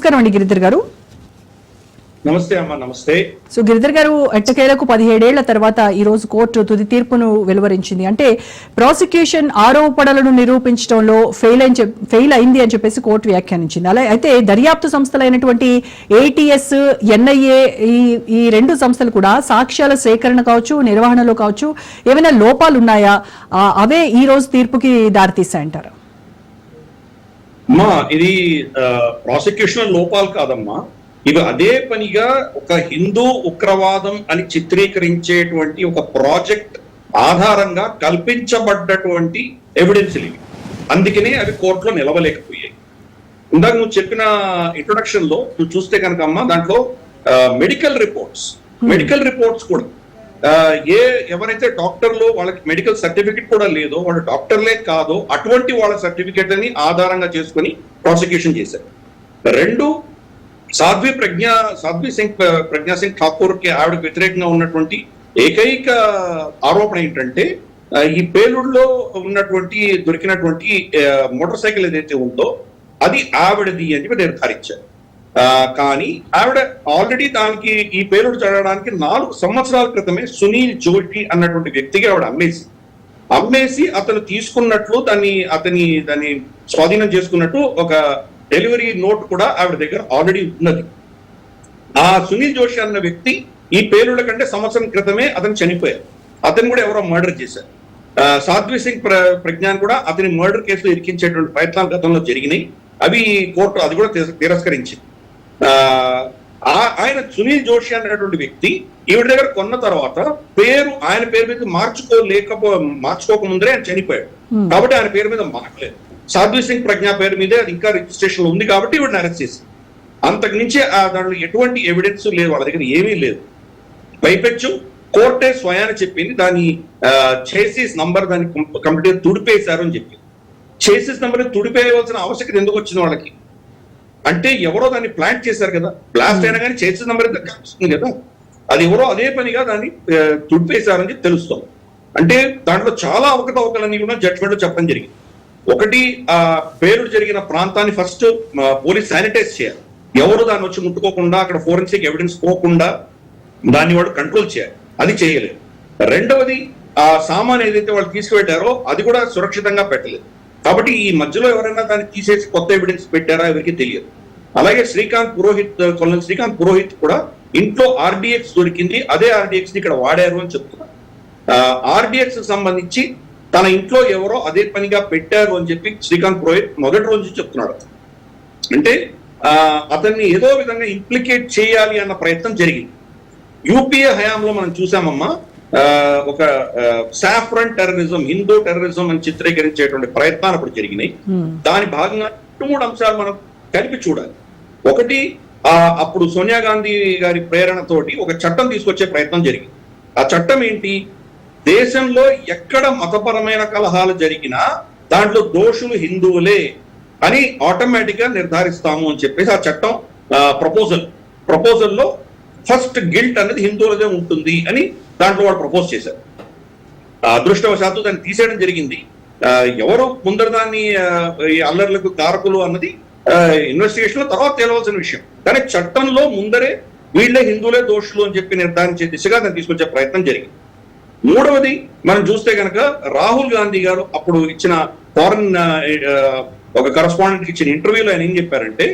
నమస్కారం అండి గిరిధర్ గారు. నమస్తే అమ్మా. నమస్తే. సో గిరిధర్ గారు, ఎట్టకేలకు 17 ఏళ్ల తర్వాత ఈ రోజు కోర్టు తుది తీర్పును వెలువరించింది. అంటే ప్రాసిక్యూషన్ ఆరోపణలను నిరూపించడంలో ఫెయిల్ అయింది అని చెప్పేసి కోర్టు వ్యాఖ్యానించింది. అలా అయితే దర్యాప్తు సంస్థలైనటువంటి ఏటీఎస్, ఎన్ఐఏ ఈ రెండు సంస్థలు కూడా సాక్ష్యాల సేకరణ కావచ్చు, నిర్వహణలో కావచ్చు ఏమైనా లోపాలు ఉన్నాయా? అవే ఈ రోజు తీర్పుకి దారితీస్తాయంటారు? అమ్మా, ఇది ప్రాసిక్యూషన్ లోపాలు కాదమ్మా. ఇవి అదే పనిగా ఒక హిందూ ఉగ్రవాదం అని చిత్రీకరించేటువంటి ఒక ప్రాజెక్ట్ ఆధారంగా కల్పించబడ్డటువంటి ఎవిడెన్స్లు ఇవి. అందుకనే అవి కోర్టులో నిలవలేకపోయాయి. ఇందాక నువ్వు చెప్పిన ఇంట్రొడక్షన్ లో నువ్వు చూస్తే కనుక అమ్మా, దాంట్లో మెడికల్ రిపోర్ట్స్ కూడా ఎవరైతే డాక్టర్లు వాళ్ళకి మెడికల్ సర్టిఫికెట్ కూడా లేదో, వాళ్ళు డాక్టర్లే కాదో అటువంటి వాళ్ళ సర్టిఫికెట్ అని ఆధారంగా చేసుకుని ప్రాసిక్యూషన్ చేశారు. రెండు, సాధ్వి ప్రజ్ఞా సింగ్ ఠాకూర్ కి ఆవిడకు వ్యతిరేకంగా ఉన్నటువంటి ఏకైక ఆరోపణ ఏంటంటే ఈ పేలుడులో దొరికినటువంటి మోటార్ సైకిల్ ఏదైతే ఉందో అది ఆవిడది అని చెప్పి నిర్ధారించారు. కానీ ఆవిడ ఆల్రెడీ దానికి ఈ పేలుడు జరగడానికి 4 సంవత్సరాల క్రితమే సునీల్ జోషి అన్నటువంటి వ్యక్తికి ఆవిడ అమ్మేసి అతను తీసుకున్నట్లు దాన్ని స్వాధీనం చేసుకున్నట్టు ఒక డెలివరీ నోట్ కూడా ఆవిడ దగ్గర ఆల్రెడీ ఉన్నది. ఆ సునీల్ జోషి అన్న వ్యక్తి ఈ పేలుళ్ల కంటే సంవత్సరం క్రితమే అతను చనిపోయారు. అతను కూడా ఎవరో మర్డర్ చేశారు. సాధ్వి సింగ్ ప్రజ్ఞాన్ కూడా అతని మర్డర్ కేసులో ఇరికించేటువంటి ప్రయత్నాలు గతంలో జరిగినాయి. అవి కోర్టు అది కూడా తిరస్కరించింది. ఆయన సునీల్ జోషి అనేటువంటి వ్యక్తి ఈవిడ దగ్గర కొన్న తర్వాత ఆయన పేరు మీద మార్చుకోక ముందరే ఆయన చనిపోయాడు. కాబట్టి ఆయన పేరు మీద మార్చలేదు. సాధ్వి సింగ్ ప్రజ్ఞా పేరు మీదే అది ఇంకా రిజిస్ట్రేషన్ లో ఉంది కాబట్టి వీడిని అరెస్ట్ చేసి, అంతకు మించి దాంట్లో ఎటువంటి ఎవిడెన్స్ లేదు, వాళ్ళ దగ్గర ఏమీ లేదు. పైపెచ్చు కోర్టే స్వయాన చెప్పింది దాని చేసిస్ నంబర్ దాన్ని కంప్లీట్ తుడిపేశారు అని చెప్పి. చేసిస్ నంబర్ తుడిపేయవలసిన ఆవశ్యకత ఎందుకు వచ్చింది వాళ్ళకి అంటే, ఎవరో దాన్ని ప్లాన్ చేశారు కదా. బ్లాస్ట్ అయినా కానీ చేసిస్ నంబర్ దక్కాల్సింది కదా. అది ఎవరో అదే పనిగా దాన్ని తుడిపేశారని తెలుస్తాం. అంటే దాంట్లో చాలా అవకతవకలన్నీ కూడా జడ్జ్మెంట్ లో చెప్పడం జరిగింది. ఒకటి, ఆ పేలుడు జరిగిన ప్రాంతాన్ని ఫస్ట్ పోలీస్ శానిటైజ్ చేయాలి. ఎవరు దాన్ని వచ్చి ముట్టుకోకుండా, అక్కడ ఫోరెన్సిక్ ఎవిడెన్స్ పోకుండా దాన్ని వాళ్ళు కంట్రోల్ చేయాలి. అది చేయలేదు. రెండవది, ఆ సామాన్ ఏదైతే వాళ్ళు తీసుకువెళ్ళారో అది కూడా సురక్షితంగా పెట్టలేదు. కాబట్టి ఈ మధ్యలో ఎవరైనా దాన్ని తీసేసి కొత్త ఎవిడెన్స్ పెట్టారా ఎవరికి తెలియదు. అలాగే కొల్నల్ శ్రీకాంత్ పురోహిత్ కూడా ఇంట్లో ఆర్డిఎక్స్ దొరికింది, అదే ఆర్డిఎక్స్ ని ఇక్కడ వాడారు అని చెప్తున్నారు. ఆర్డిఎక్స్ సంబంధించి తన ఇంట్లో ఎవరో అదే పనిగా పెట్టారు అని చెప్పి శ్రీకాంత్ పురోహిత్ మొదటి రోజు చెప్తున్నాడు. అంటే అతన్ని ఏదో విధంగా ఇంప్లికేట్ చేయాలి అన్న ప్రయత్నం జరిగింది. యూపీఏ హయాంలో మనం చూసామమ్మా, ఒక సాఫ్రన్ టెర్రరిజం, హిందూ టెర్రరిజం అని చిత్రీకరించేటువంటి ప్రయత్నాలు అప్పుడు జరిగినాయి. దాని భాగంగా 3 అంశాలు మనం కలిపి చూడాలి. ఒకటి, అప్పుడు సోనియా గాంధీ గారి ప్రేరణతోటి ఒక చట్టం తీసుకొచ్చే ప్రయత్నం జరిగింది. ఆ చట్టం ఏంటి, దేశంలో ఎక్కడ మతపరమైన కలహాలు జరిగినా దాంట్లో దోషులు హిందువులే అని ఆటోమేటిక్ గా నిర్ధారిస్తాము అని చెప్పేసి ఆ చట్టం ప్రపోజల్లో ఫస్ట్ గిల్ట్ అనేది హిందువులదే ఉంటుంది అని దాంట్లో వాళ్ళు ప్రపోజ్ చేశారు. అదృష్టవశాత్తు దాన్ని తీసేయడం జరిగింది. ఎవరు ముందర దాన్ని అల్లర్లకు కారకులు అన్నది ఇన్వెస్టిగేషన్ లో తర్వాత తేలవలసిన విషయం. కానీ చట్టంలో ముందరే వీళ్ళే హిందువులే దోషులు అని చెప్పి నిర్ధారించే దిశగా దాన్ని తీసుకొచ్చే ప్రయత్నం జరిగింది. మూడవది, మనం చూస్తే కనుక రాహుల్ గాంధీ గారు అప్పుడు ఇచ్చిన ఫారెన్ ఒక కరస్పాండెంట్ ఇచ్చిన ఇంటర్వ్యూలో ఆయన ఏం చెప్పారంటే,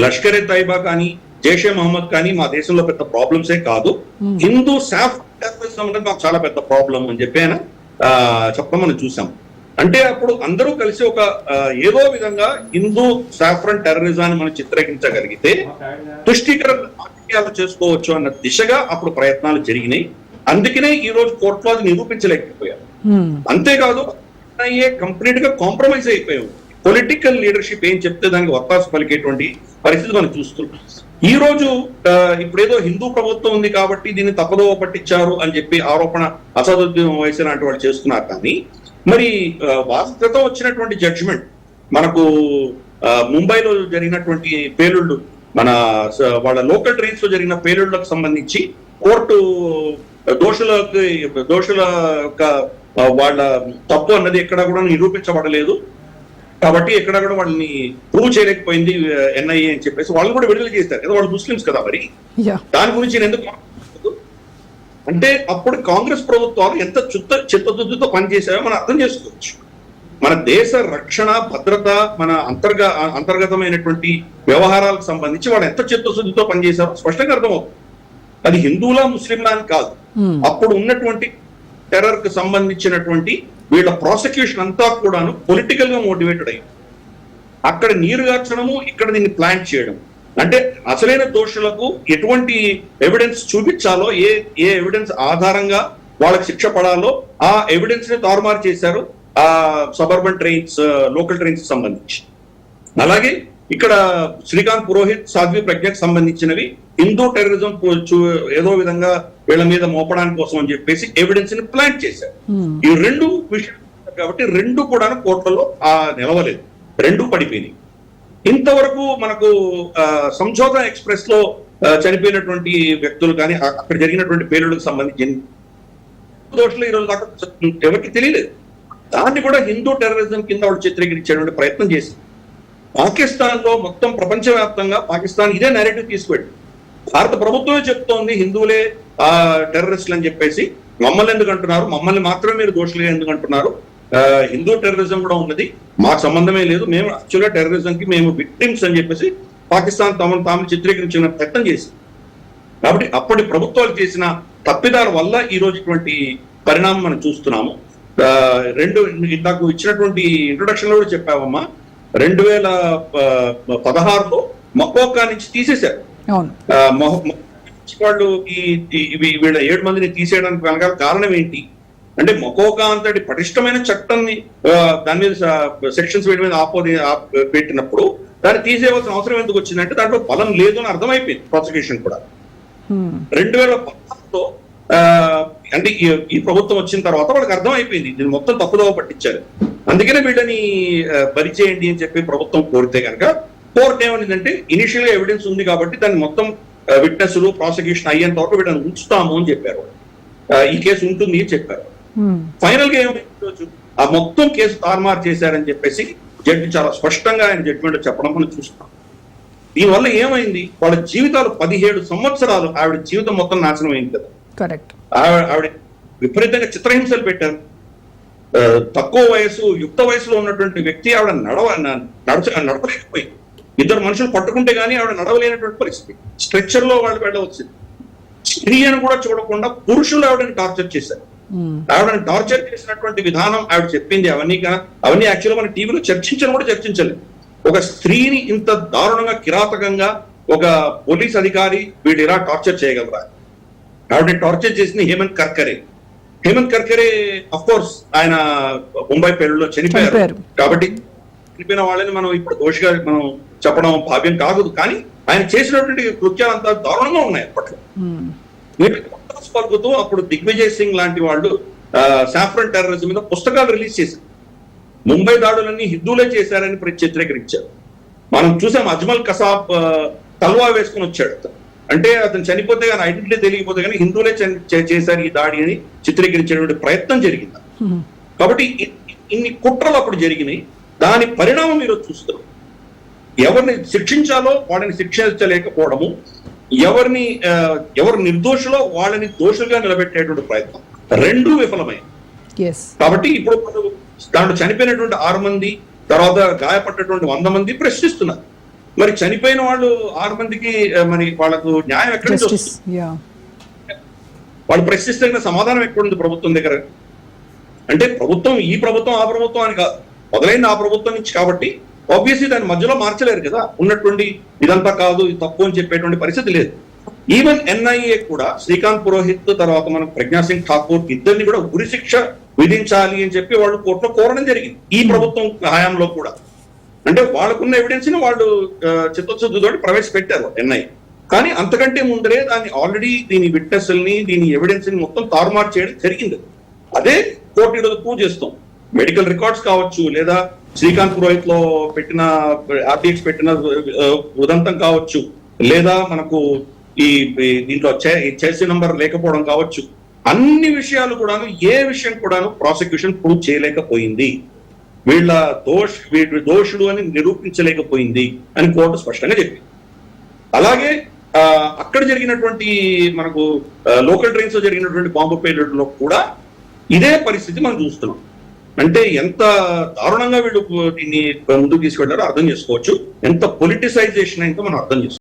లష్కర్ ఎ తైబా కానీ జైషే మహమ్మద్ కానీ మా దేశంలో పెద్ద ప్రాబ్లమ్సే కాదు, హిందూ టెర్రరిజం అనేది మాకు చాలా పెద్ద ప్రాబ్లం అని చెప్పి ఆయన చెప్పడం మనం చూసాం. అంటే అప్పుడు అందరూ కలిసి ఒక ఏదో విధంగా హిందూ సాఫ్రన్ టెర్రరిజాన్ని మనం చిత్రీకరించగలిగితే తుష్టికర రాజకీయాలు చేసుకోవచ్చు అన్న దిశగా అప్పుడు ప్రయత్నాలు జరిగినాయి. అందుకనే ఈ రోజు కోర్టులో అది నిరూపించలేకపోయారు. అంతేకాదు కంప్లీట్ గా కాంప్రమైజ్ అయిపోయాం. పొలిటికల్ లీడర్షిప్ ఏం చెప్తే దానికి వత్తాసు పలికేటువంటి పరిస్థితి మనం చూస్తున్నాం. ఈ రోజు ఇప్పుడేదో హిందూ ప్రభుత్వం ఉంది కాబట్టి దీన్ని తప్పదోవ పట్టించారు అని చెప్పి ఆరోపణ అసదుద్దీన్ ఓవైసీ లాంటి వాళ్ళు చేస్తున్నారు. కానీ మరి వాస్తవం వచ్చినటువంటి జడ్జిమెంట్ మనకు ముంబైలో జరిగినటువంటి పేలుళ్ళు, వాళ్ళ లోకల్ ట్రైన్స్ లో జరిగిన పేలుళ్లకు సంబంధించి కోర్టు దోషుల యొక్క వాళ్ళ తప్పు అన్నది ఎక్కడ కూడా నిరూపించబడలేదు. కాబట్టి ఎక్కడ కూడా వాళ్ళని ప్రూవ్ చేయలేకపోయింది ఎన్ఐఏ అని చెప్పేసి వాళ్ళు కూడా విడుదల చేస్తారు కదా, వాళ్ళు ముస్లిమ్స్ కదా. మరి యా దాని గురించి నేను ఎందుకు మాట్లాడలేదు అంటే అప్పుడు కాంగ్రెస్ ప్రభుత్వాలు ఎంత చిత్తశుద్ధితో పనిచేసాయో మనం అర్థం చేసుకోవచ్చు. మన దేశ రక్షణ భద్రత మన అంతర్గతమైనటువంటి వ్యవహారాలకు సంబంధించి వాళ్ళు ఎంత చిత్తశుద్ధితో పనిచేశారో స్పష్టంగా అర్థమవుతుంది. అది హిందువులా ముస్లింలా అని కాదు, అప్పుడు ఉన్నటువంటి టెర్రర్ కు సంబంధించినటువంటి వీళ్ళ ప్రాసిక్యూషన్ అంతా కూడాను పొలిటికల్ గా మోటివేటెడ్ అయ్యింది. అక్కడ నీరు గార్చడము, ఇక్కడ దీన్ని ప్లాన్ చేయడం, అంటే అసలైన దోషులకు ఎటువంటి ఎవిడెన్స్ చూపించాలో, ఏ ఎవిడెన్స్ ఆధారంగా వాళ్ళకి శిక్ష పడాలో ఆ ఎవిడెన్స్ ని తారుమారు చేశారు ఆ సబర్బన్ ట్రైన్స్, లోకల్ ట్రైన్స్ సంబంధించి. అలాగే ఇక్కడ శ్రీకాంత్ పురోహిత్, సాధ్వి ప్రజ్ఞకు సంబంధించినవి హిందూ టెర్రరిజం ఏదో విధంగా వీళ్ళ మీద మోపడానికి కోసం అని చెప్పేసి ఎవిడెన్స్ ని ప్లాంట్ చేశారు. ఈ రెండు విషయాలు కాబట్టి రెండు కూడా కోర్టులలో నిలవలేదు, రెండు పడిపోయినాయి. ఇంతవరకు మనకు సంజోతా ఎక్స్ప్రెస్ లో చనిపోయినటువంటి వ్యక్తులు కానీ అక్కడ జరిగినటువంటి పేలుడుకు సంబంధించిన దోషులు ఈ రోజు దాకా ఎవరికి తెలియలేదు. దాన్ని కూడా హిందూ టెర్రరిజం కింద వాళ్ళు చిత్రీకరించేటువంటి ప్రయత్నం చేసింది. పాకిస్తాన్ లో మొత్తం ప్రపంచవ్యాప్తంగా పాకిస్తాన్ ఇదే నేరేటివ్ తీసుకువెళ్ళి భారత ప్రభుత్వమే చెప్తోంది హిందువులే టెర్రరిస్టులు అని చెప్పేసి. మమ్మల్ని ఎందుకు అంటున్నారు, మమ్మల్ని మాత్రమే మీరు దోషులుగా ఎందుకు అంటున్నారు, హిందూ టెర్రరిజం కూడా ఉన్నది, మాకు సంబంధమే లేదు, మేము యాక్చువల్గా టెర్రరిజం కి మేము విక్టిమ్స్ అని చెప్పేసి పాకిస్తాన్ తాము చిత్రీకరించిన ప్రయత్నం చేసింది. కాబట్టి అప్పటి ప్రభుత్వాలు చేసిన తప్పిదాల వల్ల ఈ రోజు ఇటువంటి పరిణామం మనం చూస్తున్నాము. నాకు ఇచ్చినటువంటి ఇంట్రొడక్షన్ లో కూడా చెప్పావమ్మా, 2016లో మకోకా నుంచి తీసేశారు. వాళ్ళు వీళ్ళ 7 మందిని తీసేయడానికి వెనకాల కారణం ఏంటి అంటే మకోకా అంతటి పటిష్టమైన చట్టాన్ని దాని మీద సెక్షన్స్ వీటి మీద పెట్టినప్పుడు దాన్ని తీసేయవలసిన అవసరం ఎందుకు వచ్చిందంటే దాంట్లో బలం లేదు అని అర్థమైపోయింది ప్రాసిక్యూషన్ కూడా. 2016లో అంటే ఈ ప్రభుత్వం వచ్చిన తర్వాత వాళ్ళకి అర్థమైపోయింది దీన్ని మొత్తం తప్పుదోవ పట్టించారు, అందుకనే వీళ్ళని బరి చేయండి అని చెప్పి ప్రభుత్వం కోరితే కనుక కోర్టు ఏమనిందంటే ఇనిషియల్ గా ఎవిడెన్స్ ఉంది కాబట్టి దాన్ని మొత్తం విట్నెస్లు ప్రాసిక్యూషన్ అయ్యేంత వరకు వీళ్ళని ఉంచుతాము అని చెప్పారు. ఈ కేసు ఉంటుంది అని చెప్పారు. ఫైనల్ గా ఏమైంది, ఆ మొత్తం కేసు తారుమారు చేశారని చెప్పేసి జడ్జి చాలా స్పష్టంగా ఆయన జడ్జిమెంట్ చెప్పడం మనం చూస్తున్నాం. దీనివల్ల ఏమైంది, వాళ్ళ జీవితాలు 17 సంవత్సరాలు ఆవిడ జీవితం మొత్తం నాశనం అయింది కదా. కరెక్ట్. ఆవిడ విపరీతంగా చిత్రహింసలు పెట్టారు. తక్కువ వయసు యుక్త వయసులో ఉన్నటువంటి వ్యక్తి ఆవిడ నడపలేకపోయింది. 2 మనుషులు పట్టుకుంటే గానీ ఆవిడ నడవలేనటువంటి పరిస్థితి. స్ట్రెచ్చర్ లో వాళ్ళు వెళ్ళవచ్చింది. స్త్రీ అని కూడా చూడకుండా పురుషులు ఆవిడని టార్చర్ చేశారు. ఆవిడని టార్చర్ చేసినటువంటి విధానం ఆవిడ చెప్పింది అవన్నీ యాక్చువల్గా మన టీవీలో చర్చించలేదు. ఒక స్త్రీని ఇంత దారుణంగా కిరాతకంగా ఒక పోలీస్ అధికారి వీడు ఇలా టార్చర్ చేయగలరా? ఆవిడని టార్చర్ చేసింది హేమంత్ కర్కరే అఫ్ కోర్స్ ఆయన ముంబై పేలుడులో చనిపోయారు. కాబట్టి చనిపోయిన వాళ్ళని మనం ఇప్పుడు దోషిగా మనం చెప్పడం భావ్యం కాదు. కానీ ఆయన చేసినటువంటి కృత్యాలు అంతా దారుణంగా ఉన్నాయి. అప్పట్లో పలుకుతూ అప్పుడు దిగ్విజయ్ సింగ్ లాంటి వాళ్ళు సాఫ్రన్ టెర్రరిజం మీద పుస్తకాలు రిలీజ్ చేశారు. ముంబై దాడులన్నీ హిందువులే చేశారని చిత్రీకరించారు. మనం చూసాం అజ్మల్ కసాబ్ తల్వా వేసుకుని వచ్చాడు. అంటే అతను చనిపోతే కానీ ఐడెంటిటీ తెలియకపోతే కానీ హిందువులే చేశారు ఈ దాడి అని చిత్రీకరించేటువంటి ప్రయత్నం జరిగింది. కాబట్టి ఇన్ని కుట్రలు అప్పుడు జరిగినాయి. దాని పరిణామం ఈరోజు చూస్తారు. ఎవరిని శిక్షించాలో వాళ్ళని శిక్షించలేకపోవడము, ఎవరు నిర్దోషులో వాళ్ళని దోషులుగా నిలబెట్టేటువంటి ప్రయత్నం రెండూ విఫలమైంది. కాబట్టి ఇప్పుడు దాంట్లో చనిపోయినటువంటి 6 మంది తర్వాత గాయపడ్డటువంటి 100 మంది ప్రశ్నిస్తున్నారు. మరి చనిపోయిన వాళ్ళు 6 మందికి మరి వాళ్ళకు న్యాయం ఎక్కడి నుంచి వస్తుంది? వాళ్ళు ప్రశ్నిస్తే సమాధానం ఎక్కడుంది ప్రభుత్వం దగ్గర? అంటే ఈ ప్రభుత్వం ఆ ప్రభుత్వం అని కాదు, మొదలైంది ఆ ప్రభుత్వం నుంచి. కాబట్టి ఆబ్వియస్లీ దాని మధ్యలో మార్చలేరు కదా. ఉన్నటువంటి ఇదంతా కాదు ఇది తప్పు అని చెప్పేటువంటి పరిస్థితి లేదు. ఈవెన్ ఎన్ఐఏ కూడా శ్రీకాంత్ పురోహిత్ తర్వాత మనం ప్రజ్ఞా సింగ్ ఠాకూర్ ఇద్దరిని కూడా ఉరి శిక్ష విధించాలి అని చెప్పి వాళ్ళు కోర్టులో కోరడం జరిగింది ఈ ప్రభుత్వం హయాంలో కూడా. అంటే వాళ్ళకున్న ఎవిడెన్స్ ని వాళ్ళు చిత్తశుద్ధితో ప్రవేశపెట్టారు ఎన్ఐఏ. కానీ అంతకంటే ముందరే దాన్ని ఆల్రెడీ దీని విట్నెస్ని దీని ఎవిడెన్స్ ని మొత్తం తారుమారు చేయడం జరిగింది. అదే కోర్టు ఈరోజు ప్రూవ్ చేస్తాం. మెడికల్ రికార్డ్స్ కావచ్చు, లేదా శ్రీకాంత్ పురోహిత్ లో పెట్టిన ఆర్టీఎక్స్ పెట్టిన ఉదంతం కావచ్చు, లేదా మనకు ఈ దీంట్లో చెల్సీ నంబర్ లేకపోవడం కావచ్చు, అన్ని విషయాలు కూడాను ఏ విషయం కూడాను ప్రాసిక్యూషన్ ప్రూవ్ చేయలేకపోయింది. వీళ్ళ దోషుడు అని నిరూపించలేకపోయింది అని కోర్టు స్పష్టంగా చెప్పింది. అలాగే అక్కడ జరిగినటువంటి మనకు లోకల్ ట్రైన్స్ లో జరిగినటువంటి బాంబు పేలుడులో కూడా ఇదే పరిస్థితి మనం చూస్తున్నాం. అంటే ఎంత దారుణంగా వీళ్ళు దీన్ని ముందుకు తీసుకెళ్లారో అర్థం చేసుకోవచ్చు, ఎంత పొలిటిసైజేషన్ అయితే మనం అర్థం చేసుకోవచ్చు.